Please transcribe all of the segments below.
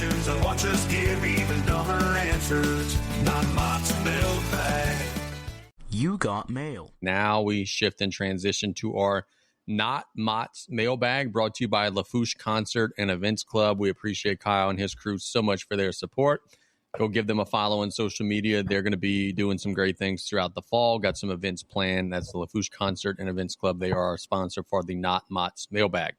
questions and watch us give even dumber answers. Not Mott's Mailbag. You got mail. Now we shift and transition to our Not Mott's Mailbag, brought to you by Lafourche Concert and Events Club. We appreciate Kyle and his crew so much for their support. Go give them a follow on social media. They're going to be doing some great things throughout the fall. Got some events planned. That's the Lafourche Concert and Events Club. They are our sponsor for the Not Mott's Mailbag.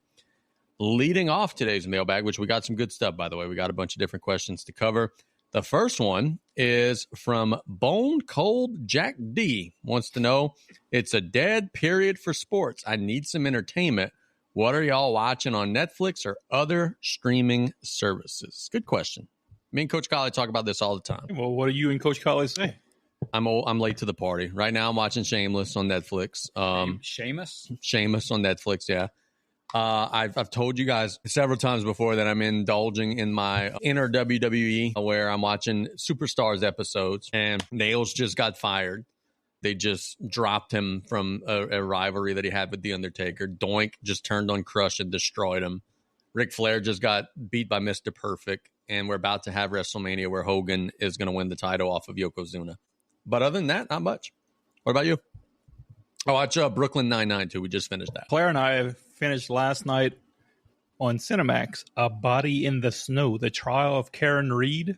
Leading off today's mailbag, which we got some good stuff, by the way. We got a bunch of different questions to cover. The first one is from Bone Cold Jack D. Wants to know, it's a dead period for sports. I need some entertainment. What are y'all watching on Netflix or other streaming services? Good question. Me and Coach Colley talk about this all the time. Well, what do you and Coach Colley say? I'm late to the party. Right now I'm watching Shameless on Netflix. Shameless on Netflix, yeah. I've told you guys several times before that I'm indulging in my inner WWE where I'm watching Superstars episodes, and Nails just got fired. They just dropped him from a rivalry that he had with The Undertaker. Doink just turned on Crush and destroyed him. Ric Flair just got beat by Mr. Perfect, and we're about to have WrestleMania where Hogan is going to win the title off of Yokozuna. But other than that, not much. What about you? I watch Brooklyn Nine-Nine, too. We just finished that. Claire and I finished last night on Cinemax, A Body in the Snow, the trial of Karen Reed.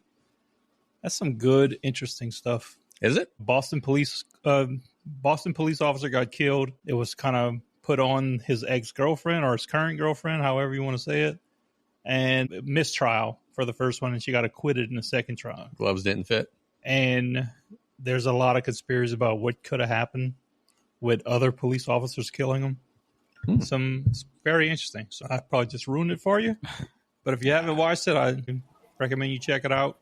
That's some good, interesting stuff. Is it? Boston police officer got killed. It was kind of put on his ex-girlfriend or his current girlfriend, however you want to say it, and mistrial for the first one, and she got acquitted in the second trial. Gloves didn't fit. And there's a lot of conspiracies about what could have happened with other police officers killing him. It's very interesting. So I probably just ruined it for you. But if you haven't watched it, I recommend you check it out.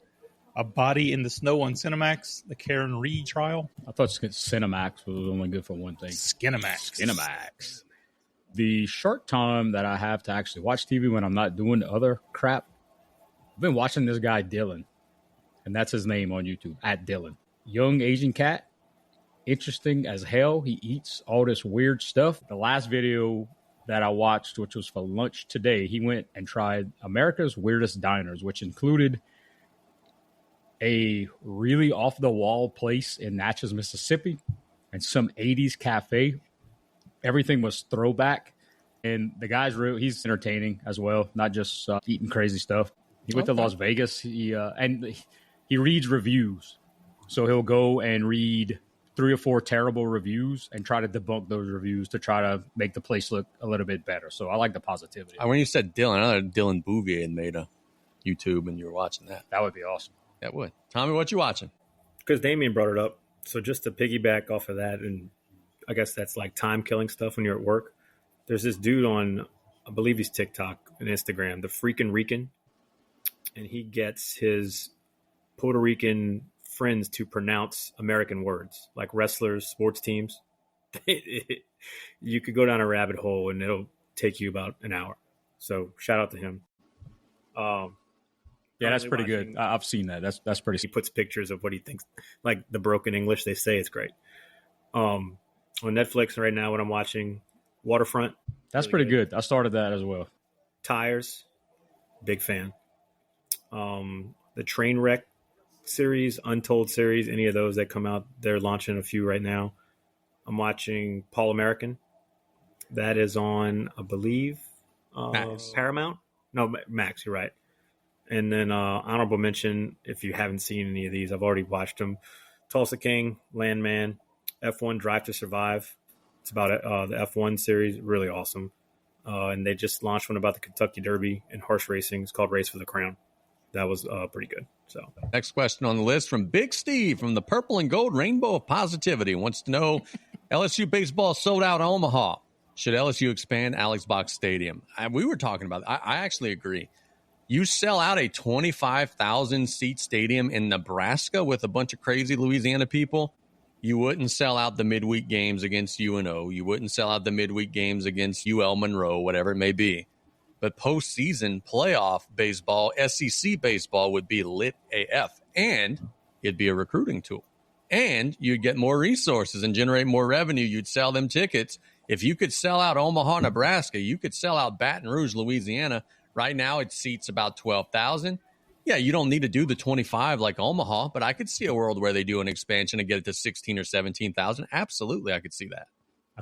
A Body in the Snow on Cinemax, the Karen Reed trial. I thought Cinemax was only good for one thing. Skinemax. The short time that I have to actually watch TV when I'm not doing other crap, I've been watching this guy Dylan, and that's his name on YouTube, @Dylan. Young Asian cat. Interesting as hell. He eats all this weird stuff. The last video that I watched, which was for lunch today, he went and tried America's Weirdest Diners, which included a really off-the-wall place in Natchez, Mississippi, and some 80s cafe. Everything was throwback. And the guy's he's entertaining as well, not just eating crazy stuff. He went to Las Vegas. He reads reviews. So he'll go and read 3 or 4 terrible reviews and try to debunk those reviews to try to make the place look a little bit better. So I like the positivity. When you said Dylan, I know Dylan Bouvier had made a YouTube and you were watching that. That would be awesome. That would. Tommy, what you watching? Because Damien brought it up. So just to piggyback off of that, and I guess that's like time-killing stuff when you're at work. There's this dude on, I believe he's TikTok and Instagram, the Freakin' Rican, and he gets his Puerto Rican friends to pronounce American words, like wrestlers, sports teams. You could go down a rabbit hole and it'll take you about an hour. So shout out to him. Yeah, that's pretty good. I've seen that. That's pretty. He puts pictures of what he thinks, like the broken English they say. It's great. On Netflix right now, what I'm watching, Waterfront. That's really pretty good. I started that as well. Tires, big fan. The Trainwreck series, Untold series, any of those that come out, they're launching a few right now. I'm watching Paul American. That is on, I believe, Paramount. No, Max. You're right. And then honorable mention, if you haven't seen any of these, I've already watched them. Tulsa King, Landman, F1 Drive to Survive. It's about the F1 series, really awesome. And they just launched one about the Kentucky Derby and horse racing. It's called Race for the Crown. That was pretty good. So next question on the list from Big Steve from the Purple and Gold Rainbow of Positivity wants to know, LSU baseball sold out Omaha. Should LSU expand Alex Box Stadium? We were talking about that. I actually agree. You sell out a 25,000 seat stadium in Nebraska with a bunch of crazy Louisiana people. You wouldn't sell out the midweek games against UNO. You wouldn't sell out the midweek games against UL Monroe, whatever it may be. But postseason playoff baseball, SEC baseball would be lit AF, and it'd be a recruiting tool. And you'd get more resources and generate more revenue. You'd sell them tickets. If you could sell out Omaha, Nebraska, you could sell out Baton Rouge, Louisiana. Right now, it seats about 12,000. Yeah, you don't need to do the 25 like Omaha, but I could see a world where they do an expansion and get it to 16 or 17,000. Absolutely, I could see that.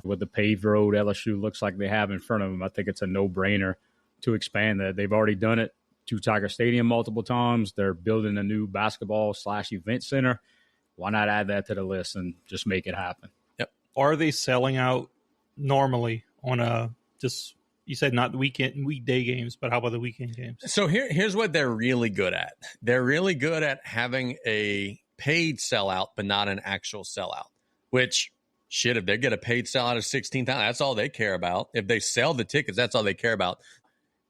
With the paved road LSU looks like they have in front of them, I think it's a no-brainer to expand that. They've already done it to Tiger Stadium multiple times. They're building a new basketball/event center. Why not add that to the list and just make it happen? Yep. Are they selling out normally on just, you said not the weekday games, but how about the weekend games? So here's what they're really good at. They're really good at having a paid sellout, but not an actual sellout, which, shit, if they get a paid sellout of 16,000, that's all they care about. If they sell the tickets, that's all they care about.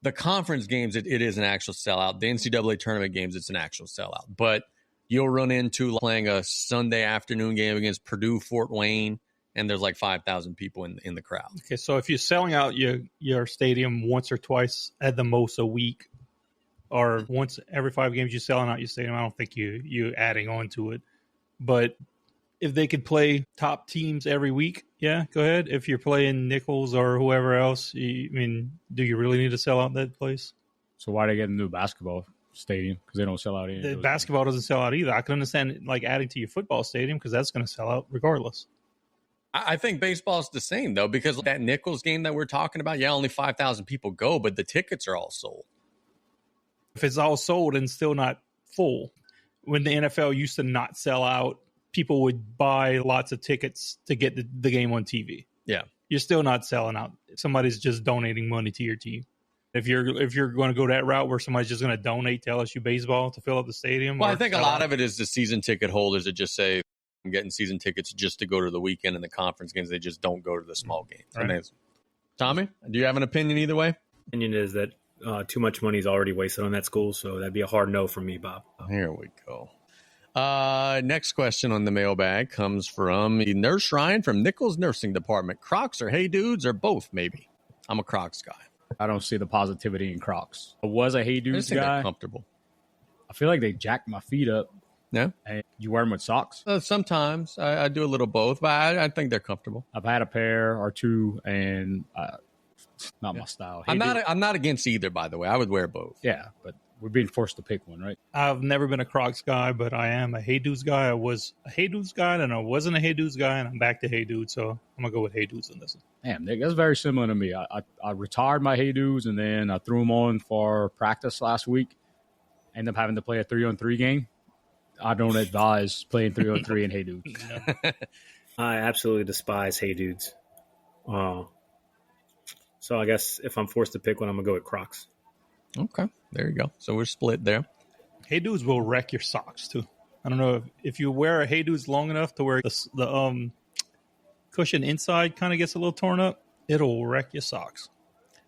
The conference games, it is an actual sellout. The NCAA tournament games, it's an actual sellout. But you'll run into playing a Sunday afternoon game against Purdue, Fort Wayne, and there's like 5,000 people in the crowd. Okay, so if you're selling out your stadium once or twice at the most a week, or once every 5 games you're selling out your stadium, I don't think you're adding on to it. But if they could play top teams every week, yeah, go ahead. If you're playing Nichols or whoever else, do you really need to sell out that place? So why they get a new basketball stadium? Because they don't sell out any. The basketball doesn't sell out either. I can understand like adding to your football stadium because that's going to sell out regardless. I think baseball's the same, though, because that Nichols game that we're talking about, yeah, only 5,000 people go, but the tickets are all sold. If it's all sold and still not full, when the NFL used to not sell out, people would buy lots of tickets to get the game on TV. Yeah. You're still not selling out. Somebody's just donating money to your team. If you're going to go that route where somebody's just going to donate to LSU baseball to fill up the stadium. Well, I think a lot of it is the season ticket holders that just say, I'm getting season tickets just to go to the weekend and the conference games. They just don't go to the small games. Right. Tommy, do you have an opinion either way? Opinion is that too much money is already wasted on that school, so that'd be a hard no for me, Bob. Here we go. Next question on the mailbag comes from Nurse Ryan from Nichols Nursing Department. Crocs or Hey Dudes or both, maybe? I'm a Crocs guy. I don't see the positivity in Crocs. I was a Hey I Dudes just think they're guy. comfortable. I feel like they jacked my feet up. Yeah? And you wear them with socks? Sometimes. I do a little both, but I think they're comfortable. I've had a pair or two, and not my style. I'm not against either, by the way. I would wear both. Yeah, but we're being forced to pick one, right? I've never been a Crocs guy, but I am a Hey Dudes guy. I was a Hey Dudes guy, and I wasn't a Hey Dudes guy, and I'm back to Hey Dudes, so I'm going to go with Hey Dudes on this one. Damn, Nick, that's very similar to me. I retired my Hey Dudes, and then I threw them on for practice last week. Ended up having to play a 3-on-3 game. I don't advise playing 3-on-3 in Hey Dudes. I absolutely despise Hey Dudes. So I guess if I'm forced to pick one, I'm going to go with Crocs. Okay, there you go. So we're split there. Hey Dudes will wreck your socks, too. I don't know if you wear a Hey Dudes long enough to where the cushion inside kind of gets a little torn up, it'll wreck your socks.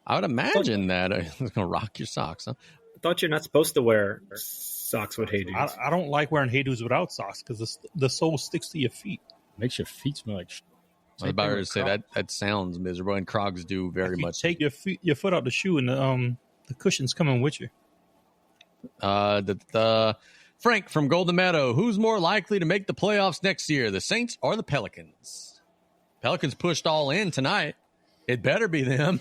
I would imagine that it's going to rock your socks, huh? I thought you're not supposed to wear socks with Hey Dudes. I don't like wearing Hey Dudes without socks because the sole sticks to your feet. Makes your feet smell like shit. I was about to say that sounds miserable, and Crocs do very much. Take your foot out the shoe, and the cushion's coming with you. Frank from Golden Meadow. Who's more likely to make the playoffs next year, the Saints or the Pelicans? Pelicans pushed all in tonight. It better be them.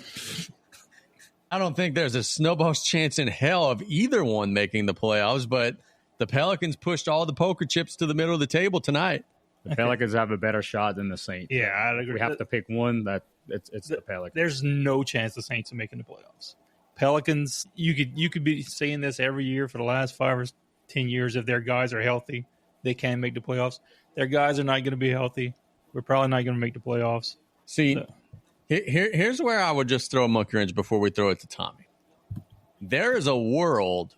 I don't think there's a snowball's chance in hell of either one making the playoffs, but the Pelicans pushed all the poker chips to the middle of the table tonight. The Pelicans have a better shot than the Saints. Yeah, I agree. We have to pick one. It's the Pelicans. There's no chance the Saints are making the playoffs. Pelicans, you could be saying this every year for the last 5 or 10 years. If their guys are healthy, they can make the playoffs. Their guys are not going to be healthy. We're probably not going to make the playoffs. See, here's where I would just throw a monkey wrench before we throw it to Tommy. There is a world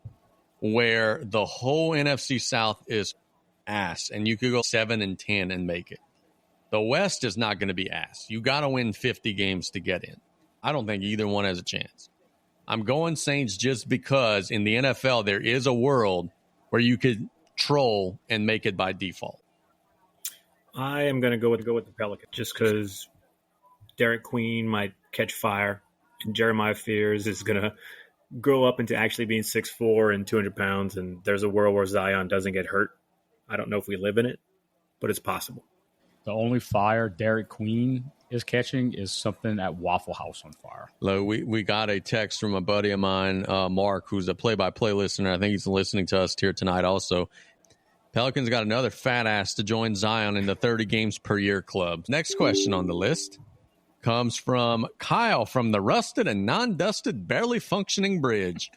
where the whole NFC South is ass, and you could go 7-10 and make it. The West is not going to be ass. You got to win 50 games to get in. I don't think either one has a chance. I'm going Saints just because in the NFL there is a world where you could troll and make it by default. I am going to go with the Pelicans just because Derek Queen might catch fire, and Jeremiah Fears is going to grow up into actually being 6'4" and 200 pounds, and there's a world where Zion doesn't get hurt. I don't know if we live in it, but it's possible. The only fire Derek Queen is catching is something at Waffle House on fire. Look, we got a text from a buddy of mine, Mark, who's a play-by-play listener. I think he's listening to us here tonight also. Pelicans got another fat ass to join Zion in the 30 games per year club. Next question on the list comes from Kyle from the rusted and non-dusted, barely functioning bridge.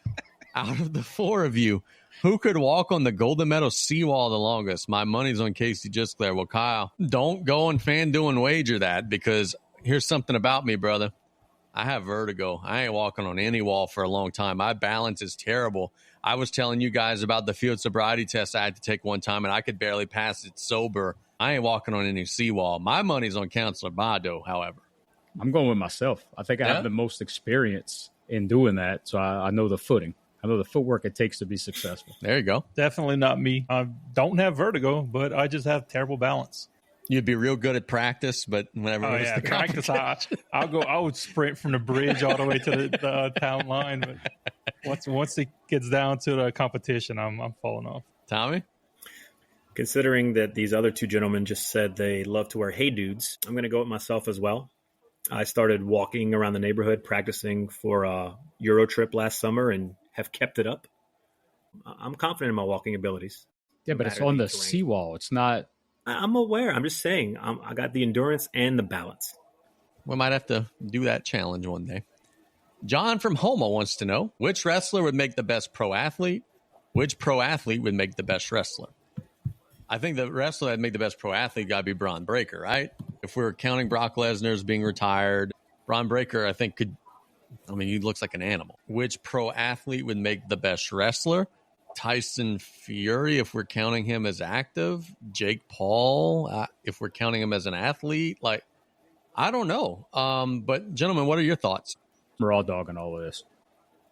Out of the four of you, who could walk on the Golden Meadow seawall the longest? My money's on Casey Gisclair. Well, Kyle, don't go and FanDuel and wager that, because here's something about me, brother. I have vertigo. I ain't walking on any wall for a long time. My balance is terrible. I was telling you guys about the field sobriety test I had to take one time, and I could barely pass it sober. I ain't walking on any seawall. My money's on Counselor Bado, however. I'm going with myself. I think I have the most experience in doing that, so I know the footing. I know the footwork it takes to be successful. There you go. Definitely not me. I don't have vertigo, but I just have terrible balance. You'd be real good at practice, but whenever it was the practice, I would sprint from the bridge all the way to the town line. But once it gets down to the competition, I'm falling off. Tommy? Considering that these other two gentlemen just said they love to wear hey dudes, I'm going to go with myself as well. I started walking around the neighborhood practicing for a Euro trip last summer and have kept it up. I'm confident in my walking abilities. Yeah, but it's on the seawall. It's not. I'm aware. I'm just saying I got the endurance and the balance. We might have to do that challenge one day. John from Houma wants to know, which wrestler would make the best pro athlete? Which pro athlete would make the best wrestler? I think the wrestler that would make the best pro athlete got to be Braun Breaker, right? If we're counting Brock Lesnar as being retired, Braun Breaker, I think, he looks like an animal. Which pro athlete would make the best wrestler? Tyson Fury, if we're counting him as active. Jake Paul, if we're counting him as an athlete. I don't know. But, gentlemen, what are your thoughts? We're all dogging all of this.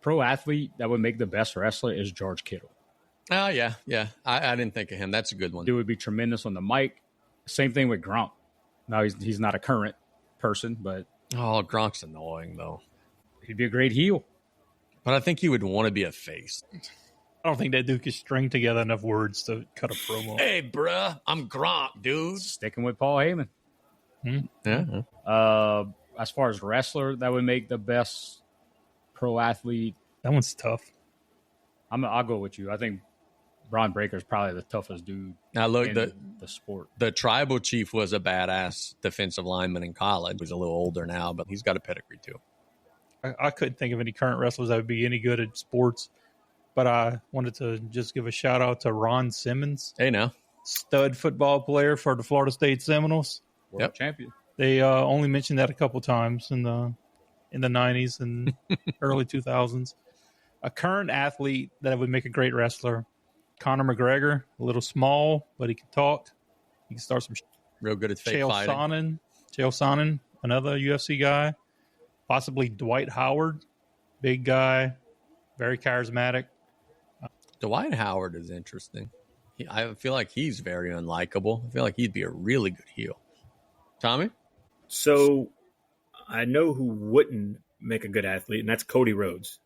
Pro athlete that would make the best wrestler is George Kittle. Oh, yeah. I didn't think of him. That's a good one. Dude would be tremendous on the mic. Same thing with Gronk. Now, he's not a current person, but... Oh, Gronk's annoying, though. He'd be a great heel. But I think he would want to be a face. I don't think that dude could string together enough words to cut a promo. Hey, bruh, I'm Gronk, dude. Sticking with Paul Heyman. Yeah. As far as wrestler that would make the best pro athlete... That one's tough. I'll go with you. I think Braun Breaker is probably the toughest dude now, look, in the sport. The tribal chief was a badass defensive lineman in college. He's a little older now, but he's got a pedigree too. I couldn't think of any current wrestlers that would be any good at sports, but I wanted to just give a shout out to Ron Simmons. Hey, now. Stud football player for the Florida State Seminoles. World champion. They only mentioned that a couple times in the 90s and early 2000s. A current athlete that would make a great wrestler, Conor McGregor. A little small, but he can talk. He can start some real good at fake fighting. Chael Sonnen, another UFC guy. Possibly Dwight Howard, big guy, very charismatic. Dwight Howard is interesting. I feel like he's very unlikable. I feel like he'd be a really good heel. Tommy? So I know who wouldn't make a good athlete, and that's Cody Rhodes.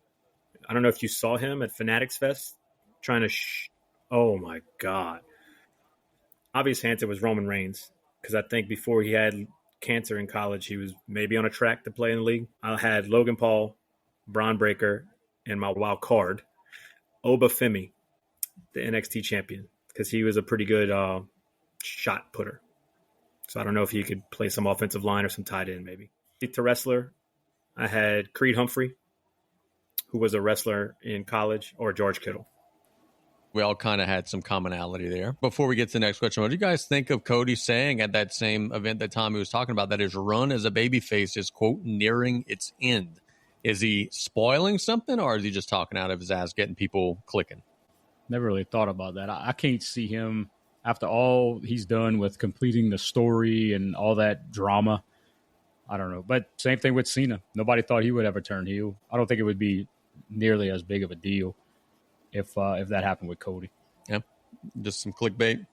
I don't know if you saw him at Fanatics Fest trying to oh, my God. Obvious answer was Roman Reigns, because I think before he had cancer in college, he was maybe on a track to play in the league. I had Logan Paul, Braun Breaker, and my wild card, Oba Femi, the NXT champion, because he was a pretty good shot putter. So I don't know if he could play some offensive line or some tight end maybe. To wrestler, I had Creed Humphrey, who was a wrestler in college, or George Kittle. We all kind of had some commonality there. Before we get to the next question, what do you guys think of Cody saying at that same event that Tommy was talking about, that his run as a babyface is, quote, nearing its end? Is he spoiling something, or is he just talking out of his ass, getting people clicking? Never really thought about that. I can't see him, after all he's done with completing the story and all that drama. I don't know. But same thing with Cena. Nobody thought he would ever turn heel. I don't think it would be nearly as big of a deal if that happened with Cody. Yep, just some clickbait.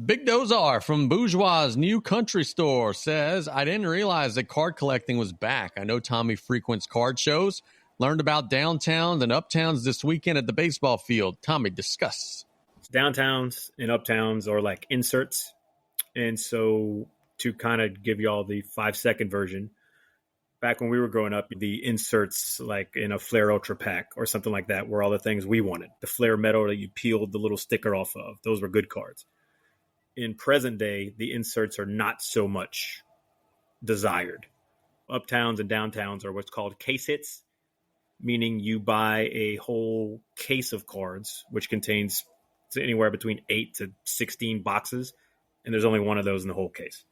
Big Dozar from Bourgeois' New Country Store says, I didn't realize that card collecting was back. I know Tommy frequents card shows. Learned about downtowns and uptowns this weekend at the baseball field. Tommy, discuss. Downtowns and uptowns, or like inserts, And so to kind of give you all the 5-second version, back when we were growing up, the inserts like in a Flair Ultra Pack or something like that were all the things we wanted. The Flair metal that you peeled the little sticker off of, those were good cards. In present day, the inserts are not so much desired. Uptowns and downtowns are what's called case hits, meaning you buy a whole case of cards, which contains anywhere between 8 to 16 boxes, and there's only one of those in the whole case.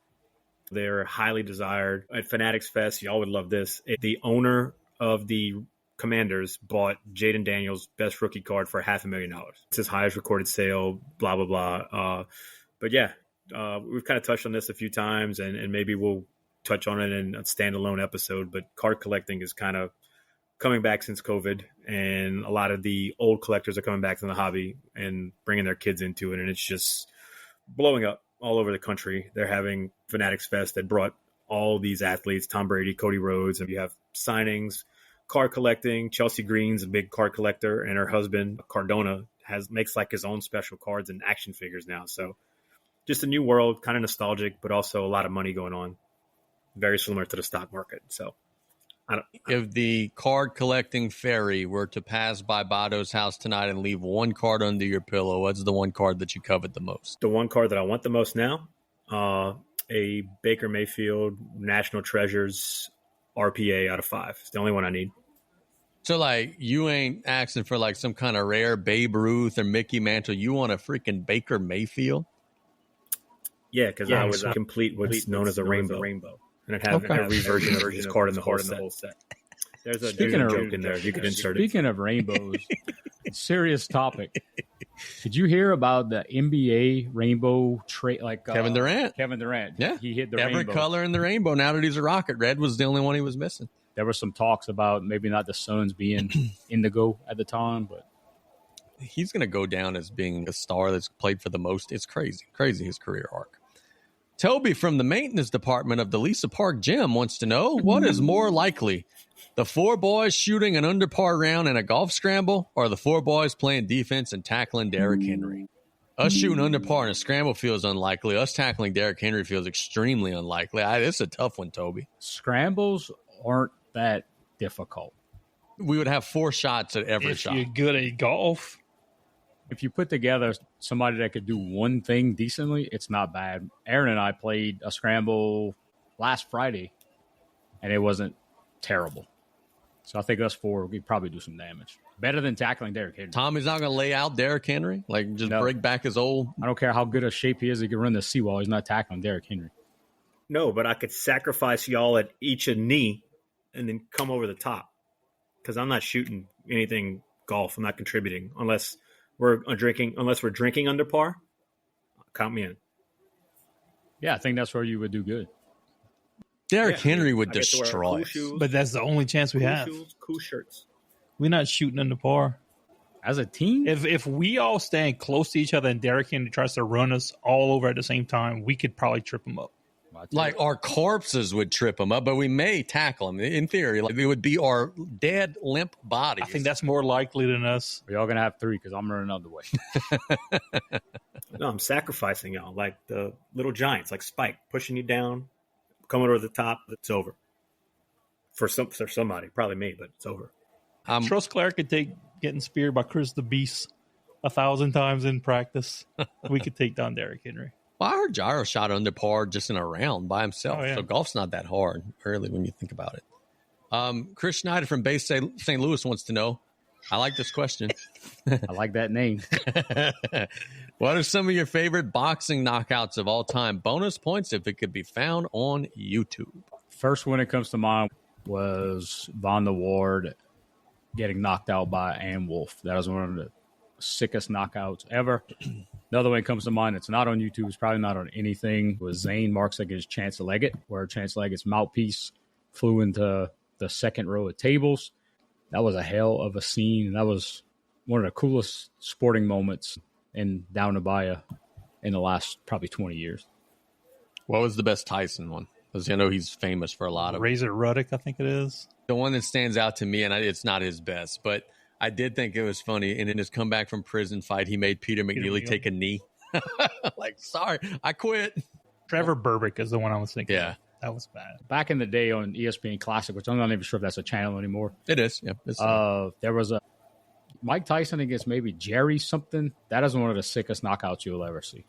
They're highly desired. At Fanatics Fest, y'all would love this. The owner of the Commanders bought Jaden Daniels' best rookie card for $500,000. It's his highest recorded sale, blah, blah, blah. But yeah, we've kind of touched on this a few times, and maybe we'll touch on it in a standalone episode. But card collecting is kind of coming back since COVID, and a lot of the old collectors are coming back to the hobby and bringing their kids into it, and it's just blowing up all over the country. They're having Fanatics Fest that brought all these athletes, Tom Brady, Cody Rhodes, and you have signings, card collecting. Chelsea Green's a big card collector, and her husband, Cardona, makes like his own special cards and action figures now. So just a new world, kind of nostalgic, but also a lot of money going on. Very similar to the stock market. So if the card collecting fairy were to pass by Bado's house tonight and leave one card under your pillow, what's the one card that you covet the most? The one card that I want the most now, a Baker Mayfield National Treasures RPA out of 5. It's the only one I need. So, like, you ain't asking for, like, some kind of rare Babe Ruth or Mickey Mantle. You want a freaking Baker Mayfield? Yeah, because I was complete what's known as a rainbow. And it had every version of his card in the whole set. There's a joke in there. You could insert it. Speaking of rainbows, serious topic. Did you hear about the NBA rainbow trade? Like Kevin Durant. Kevin Durant. Yeah. He hit the every rainbow. color in the rainbow. Now that he's a Rocket, red was the only one he was missing. There were some talks about maybe not the Suns being indigo at the time, but he's going to go down as being a star that's played for the most. It's crazy his career arc. Toby from the maintenance department of the Lisa Park Gym wants to know, what is more likely, the 4 boys shooting an under par round in a golf scramble, or the 4 boys playing defense and tackling Derrick Henry? Us shooting under par in a scramble feels unlikely. Us tackling Derrick Henry feels extremely unlikely. This is a tough one, Toby. Scrambles aren't that difficult. We would have 4 shots at every shot. If you're good at golf. If you put together somebody that could do one thing decently, it's not bad. Aaron and I played a scramble last Friday, and it wasn't terrible. So I think us 4, we'd probably do some damage. Better than tackling Derrick Henry. Tommy's not going to lay out Derrick Henry? Like, just break back his old... I don't care how good a shape he is. He can run the seawall. He's not tackling Derrick Henry. No, but I could sacrifice y'all at each a knee and then come over the top. Because I'm not shooting anything golf. I'm not contributing unless we're drinking under par. Count me in. Yeah, I think that's where you would do good. Derrick Henry would destroy us. But that's the only chance we have. Shoes, cool shirts. We're not shooting under par. As a team? If we all stand close to each other and Derrick Henry tries to run us all over at the same time, we could probably trip him up. Like, our corpses would trip him up, but we may tackle him. In theory, like, it would be our dead, limp bodies. I think that's more likely than us. We're all going to have 3 because I'm running another way. No, I'm sacrificing y'all like the little giants, like Spike, pushing you down, coming over the top. It's over. For somebody, probably me, but it's over. Trust Claire could take getting speared by Chris the Beast 1,000 times in practice. We could take down Derrick Henry. Well, I heard Gyro shot under par just in a round by himself. Oh, yeah. So golf's not that hard, really, when you think about it. Chris Schneider from Bay St. Louis wants to know, I like this question. I like that name. What are some of your favorite boxing knockouts of all time? Bonus points if it could be found on YouTube. First one that comes to mind was Von der Ward getting knocked out by Ann Wolf. That was one of the sickest knockouts ever. Another one that comes to mind, it's not on YouTube, it's probably not on anything, was Zane Marks against Chance Leggett, where Chance Leggett's mouthpiece flew into the second row of tables. That was a hell of a scene. That was one of the coolest sporting moments in Down Abaya in the last probably 20 years. What was the best Tyson one? Because I know he's famous for a lot of Razor Ruddock, I think it is. The one that stands out to me, and it's not his best, but I did think it was funny. And in his comeback from prison fight, he made Peter McNeely take a knee. Like, sorry, I quit. Trevor Burbick is the one I was thinking. Yeah. Of. That was bad. Back in the day on ESPN Classic, which I'm not even sure if that's a channel anymore. It is. Yeah. There was a Mike Tyson against maybe Jerry something. That is one of the sickest knockouts you'll ever see.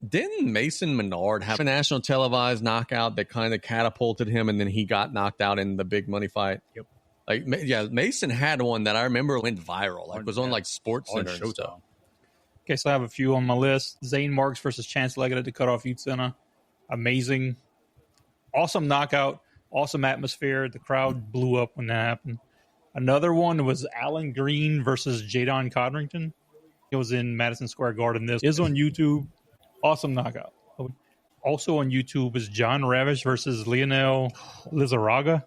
Didn't Mason Menard have a national televised knockout that kind of catapulted him, and then he got knocked out in the big money fight? Yep. Like, yeah, Mason had one that I remember went viral. Like, it was on like Sports Center and stuff. Okay, so I have a few on my list. Zane Marks versus Chance Leggett at the Cutoff Youth Center. Amazing. Awesome knockout. Awesome atmosphere. The crowd blew up when that happened. Another one was Alan Green versus Jadon Codrington. It was in Madison Square Garden. This is on YouTube. Awesome knockout. Also on YouTube is John Ravish versus Lionel Lizarraga.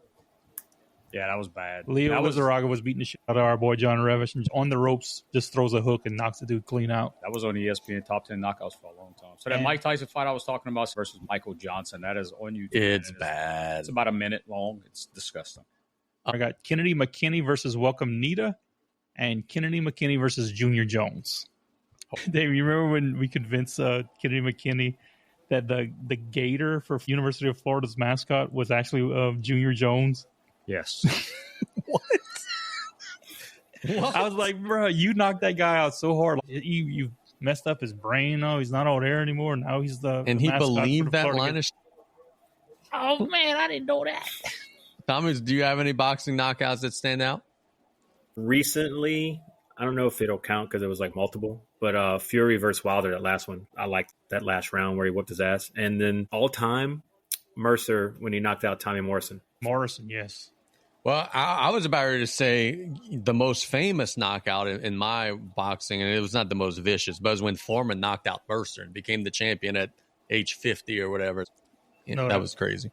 Yeah, that was bad. Leo Lizarraga was beating the shit out of our boy John Ravish, and on the ropes just throws a hook and knocks the dude clean out. That was on ESPN Top 10 knockouts for a long time. So that Mike Tyson fight I was talking about versus Michael Johnson, that is on YouTube. It's bad. It's about a minute long. It's disgusting. I got Kennedy McKinney versus Welcome Nita and Kennedy McKinney versus Junior Jones. Dave, you remember when we convinced Kennedy McKinney that the gator for University of Florida's mascot was actually Junior Jones? Yes. What? I was like, bro, you knocked that guy out so hard. You messed up his brain. Oh, he's not all there anymore. Now he's the And he mascot believed for the that Florida line of Oh, man, I didn't know that. Thomas, do you have any boxing knockouts that stand out? Recently, I don't know if it'll count because it was like multiple, but Fury versus Wilder, that last one, I liked that last round where he whooped his ass. And then all time, Mercer when he knocked out Tommy Morrison. Morrison, yes. Well, I was about ready to say the most famous knockout in my boxing, and it was not the most vicious, but it was when Foreman knocked out Mercer and became the champion at age 50 or whatever. That was crazy.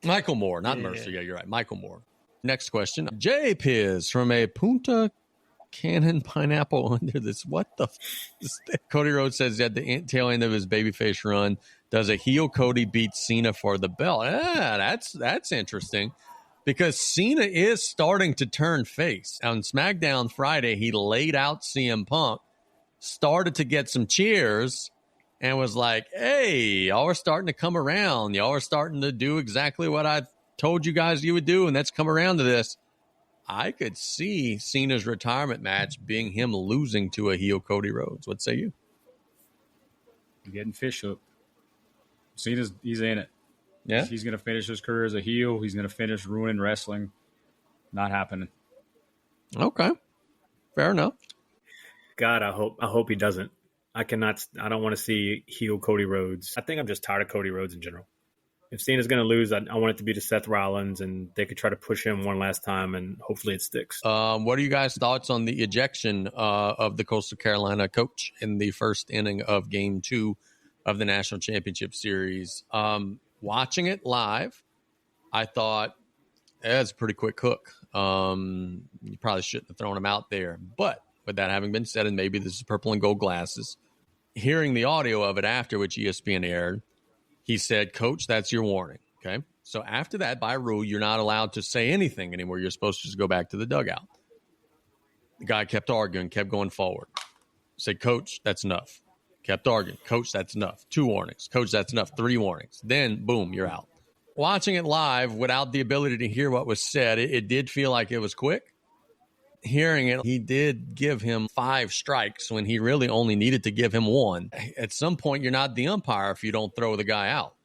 Michael Moore, not Mercer. Yeah, you're right. Michael Moore. Next question. J. Piz from a Punta Cannon pineapple under this. What the? Cody Rhodes says at the tail end of his babyface run, does a heel Cody beat Cena for the belt? That's interesting. Because Cena is starting to turn face. On SmackDown Friday, he laid out CM Punk, started to get some cheers, and was like, hey, y'all are starting to come around. Y'all are starting to do exactly what I told you guys you would do, and that's come around to this. I could see Cena's retirement match being him losing to a heel Cody Rhodes. What say you? You're getting fish hooked. He's in it. Yeah, he's going to finish his career as a heel. He's going to finish ruining wrestling. Not happening. Okay, fair enough. God, I hope he doesn't. I don't want to see heel Cody Rhodes. I think I'm just tired of Cody Rhodes in general. If Cena's going to lose, I want it to be to Seth Rollins, and they could try to push him one last time, and hopefully it sticks. What are you guys' thoughts on the ejection of the Coastal Carolina coach in the first inning of Game 2 of the National Championship Series? Watching it live, I thought it's a pretty quick hook. You probably shouldn't have thrown him out there. But with that having been said, and maybe this is purple and gold glasses, hearing the audio of it after which ESPN aired, he said, Coach, that's your warning. Okay. So after that, by rule, you're not allowed to say anything anymore. You're supposed to just go back to the dugout. The guy kept arguing, kept going forward. Said, Coach, that's enough. Kept arguing. Coach, that's enough. 2 warnings. Coach, that's enough. 3 warnings. Then, boom, you're out. Watching it live without the ability to hear what was said, it did feel like it was quick. Hearing it, he did give him 5 strikes when he really only needed to give him 1. At some point, you're not the umpire if you don't throw the guy out.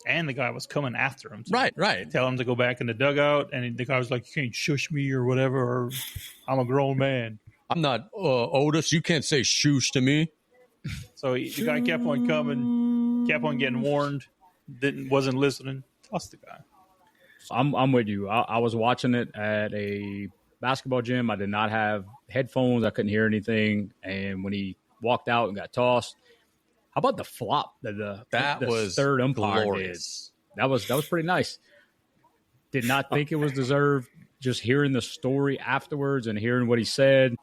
And the guy was coming after him. Right. Tell him to go back in the dugout, and the guy was like, you can't shush me or whatever, or I'm a grown man. I'm not Otis. You can't say shoosh to me. So the guy kept on coming, kept on getting warned, wasn't listening. Tossed the guy. I'm with you. I was watching it at a basketball gym. I did not have headphones. I couldn't hear anything. And when he walked out and got tossed, how about the flop that the was third umpire glorious. did? That was pretty nice. Did not think it was deserved. Just hearing the story afterwards and hearing what he said,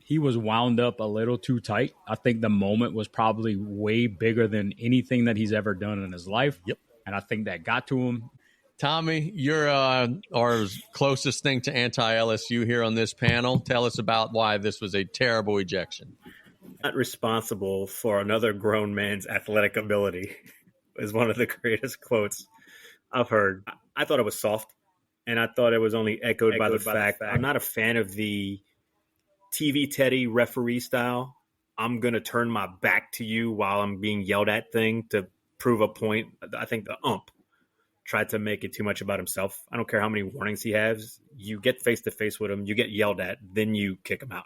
he was wound up a little too tight. I think the moment was probably way bigger than anything that he's ever done in his life. Yep. And I think that got to him. Tommy, you're our closest thing to anti-LSU here on this panel. Tell us about why this was a terrible ejection. Not responsible for another grown man's athletic ability is one of the greatest quotes I've heard. I thought it was soft, and I thought it was only echoed by the fact I'm not a fan of the TV Teddy referee style. I'm going to turn my back to you while I'm being yelled at thing to prove a point. I think the ump tried to make it too much about himself. I don't care how many warnings he has. You get face-to-face with him, you get yelled at, then you kick him out.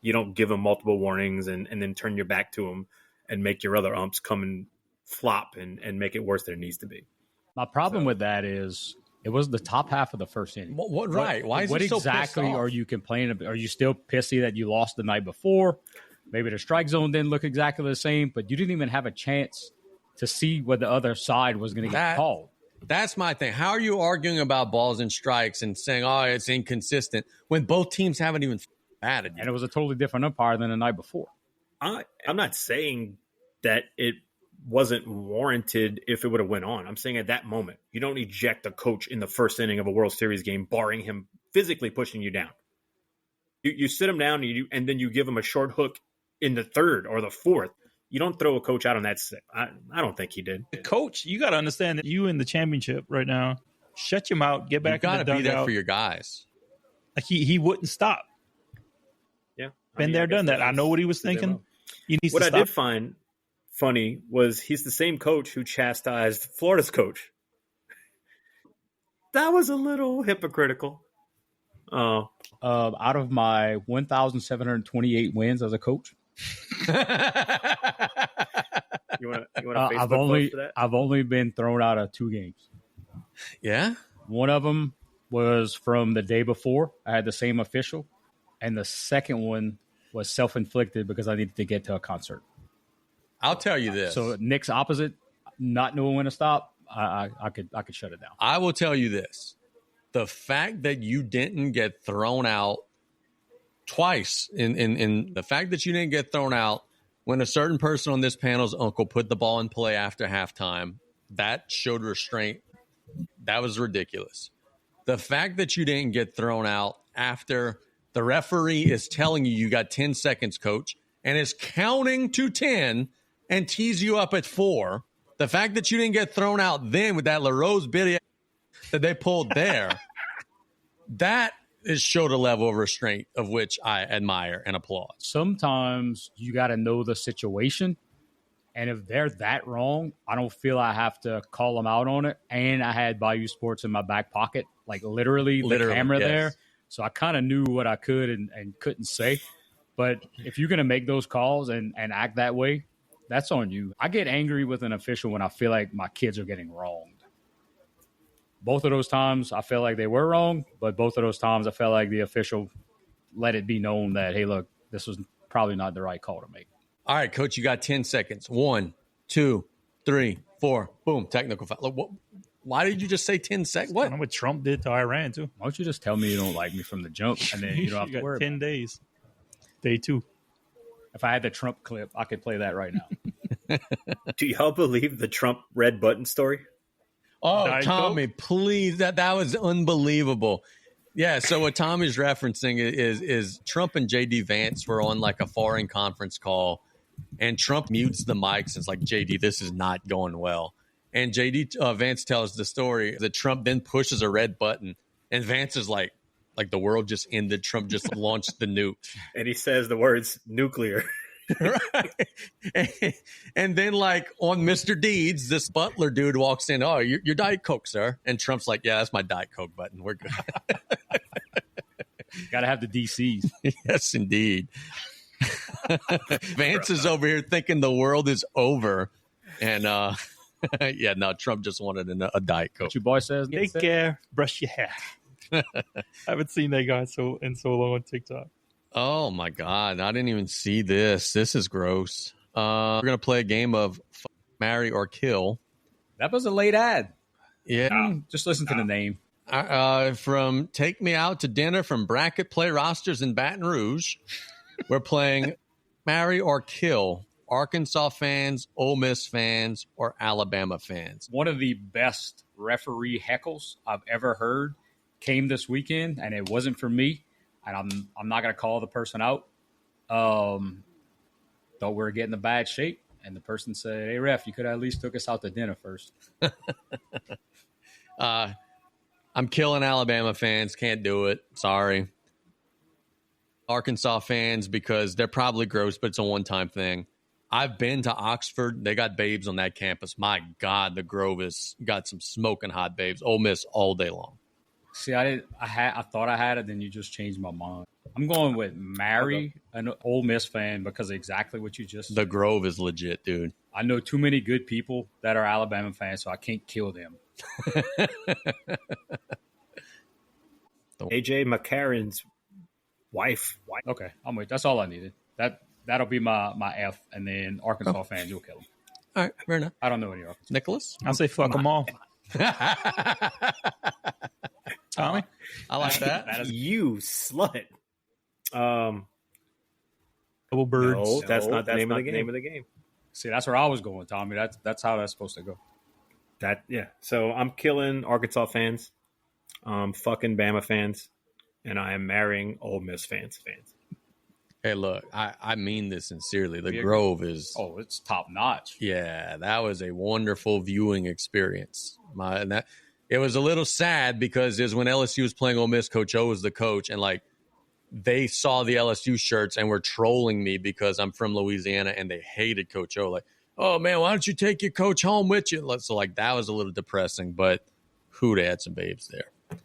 You don't give him multiple warnings and then turn your back to him and make your other umps come and flop and make it worse than it needs to be. My problem with that is it was the top half of the first inning. Right. Why is what he so exactly pissed off? are you complaining about? Are you still pissy that you lost the night before? Maybe the strike zone didn't look exactly the same, but you didn't even have a chance to see what the other side was going to get called. That's my thing. How are you arguing about balls and strikes and saying, oh, it's inconsistent when both teams haven't even batted yet? And it was a totally different umpire than the night before. I'm not saying that it wasn't warranted if it would have went on. I'm saying at that moment, you don't eject a coach in the first inning of a World Series game, barring him physically pushing you down. You sit him down and then you give him a short hook in the third or the fourth. You don't throw a coach out on that sick. I don't think he did. The coach, you got to understand that you in the championship right now. Shut your mouth. Get back in the dugout. You got to be there for your guys. Like he wouldn't stop. Yeah, Been there, done that. I know what he was thinking. He needs what to I stop. did find funny was he's the same coach who chastised Florida's coach. That was a little hypocritical. Out of my 1,728 wins as a coach, You want to Facebook post for that? I've only been thrown out of 2 games. Yeah? One of them was from the day before. I had the same official. And the second one was self-inflicted because I needed to get to a concert. I'll tell you this. So Nick's opposite, not knowing when to stop, I could shut it down. I will tell you this. The fact that you didn't get thrown out twice in the fact that you didn't get thrown out when a certain person on this panel's uncle put the ball in play after halftime, that showed restraint. That was ridiculous. The fact that you didn't get thrown out after the referee is telling you got 10 seconds, coach, and is counting to 10 and tees you up at 4. The fact that you didn't get thrown out then with that LaRose bid that they pulled there, that showed a level of restraint of which I admire and applaud. Sometimes you got to know the situation. And if they're that wrong, I don't feel I have to call them out on it. And I had Bayou Sports in my back pocket, like literally the camera yes. there. So I kind of knew what I could and couldn't say. But if you're going to make those calls and act that way, that's on you. I get angry with an official when I feel like my kids are getting wronged. Both of those times, I felt like they were wrong, but both of those times, I felt like the official let it be known that, hey, look, this was probably not the right call to make. All right, coach, you got 10 seconds. 1, 2, 3, 4. Boom, technical foul. Look, why did you just say 10 seconds? I know what Trump did to Iran, too. Why don't you just tell me you don't like me from the jump, and then you don't have to worry 10 days. Day 2. If I had the Trump clip, I could play that right now. Do y'all believe the Trump red button story? Oh, Diet Tommy, please. That was unbelievable. Yeah, so what Tommy's referencing is Trump and J.D. Vance were on like a foreign conference call, and Trump mutes the mics and it's like, J.D., this is not going well. And J.D. Vance tells the story that Trump then pushes a red button, and Vance is like the world just ended. Trump just launched the nuke. And he says the words nuclear. Right. And then like on Mr. Deeds, this butler dude walks in. Oh, you're Diet Coke, sir. And Trump's like, yeah, that's my Diet Coke button. We're good. Got to have the DCs. Yes, indeed. Vance is over here thinking the world is over. And yeah, no, Trump just wanted a Diet Coke. What your boy says? Take care. Brush your hair. I haven't seen that guy so long on TikTok. Oh, my God. I didn't even see this. This is gross. We're going to play a game of marry or kill. That was a late ad. Yeah. Just listen to the name. From Take Me Out to Dinner from Bracket Play Rosters in Baton Rouge, we're playing marry or kill. Arkansas fans, Ole Miss fans, or Alabama fans. One of the best referee heckles I've ever heard came this weekend, and it wasn't for me. And I'm not going to call the person out. The thought we were getting in bad shape. And the person said, hey, ref, you could at least took us out to dinner first. I'm killing Alabama fans. Can't do it. Sorry. Arkansas fans, because they're probably gross, but it's a one-time thing. I've been to Oxford. They got babes on that campus. My God, the Grove has got some smoking hot babes. Ole Miss all day long. See, I thought I had it, then you just changed my mind. I'm going with marry an Ole Miss fan because of exactly what you just said. The Grove is legit, dude. I know too many good people that are Alabama fans, so I can't kill them. AJ McCarron's wife. Okay, I'm with. That's all I needed. That'll be my F, and then Arkansas fans, you'll kill them. All right, fair enough. I don't know any Arkansas. Nicholas? I'll say fuck them all. Tommy? I like that. You slut. Double birds. No, that's not the name of the game. See, that's where I was going, Tommy. That's how that's supposed to go. So I'm killing Arkansas fans, fucking Bama fans, and I am marrying Ole Miss fans. Hey, look, I mean this sincerely. The Grove is... Oh, it's top notch. Yeah, that was a wonderful viewing experience. It was a little sad because it was when LSU was playing Ole Miss. Coach O was the coach, and like they saw the LSU shirts and were trolling me because I'm from Louisiana, and they hated Coach O. Like, oh man, why don't you take your coach home with you? So like that was a little depressing, but who'd had some babes there.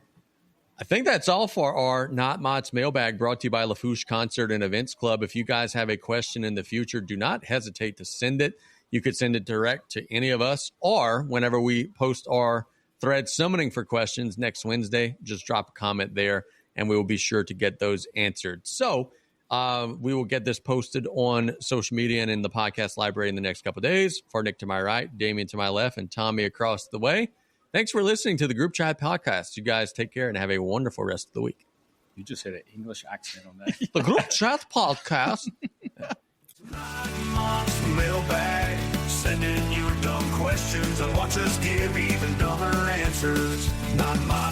I think that's all for our Not Mott's Mailbag, brought to you by Lafourche Concert and Events Club. If you guys have a question in the future, do not hesitate to send it. You could send it direct to any of us, or whenever we post our thread summoning for questions next Wednesday, just drop a comment there, and we will be sure to get those answered. So we will get this posted on social media and in the podcast library in the next couple of days. For Nick to my right, Damian to my left, and Tommy across the way. Thanks for listening to the Group Chat Podcast. You guys take care and have a wonderful rest of the week. You just hit an English accent on that. The Group Chat Podcast. Mott's Mailbag, send in your dumb questions and watch us give even dumber answers. Not my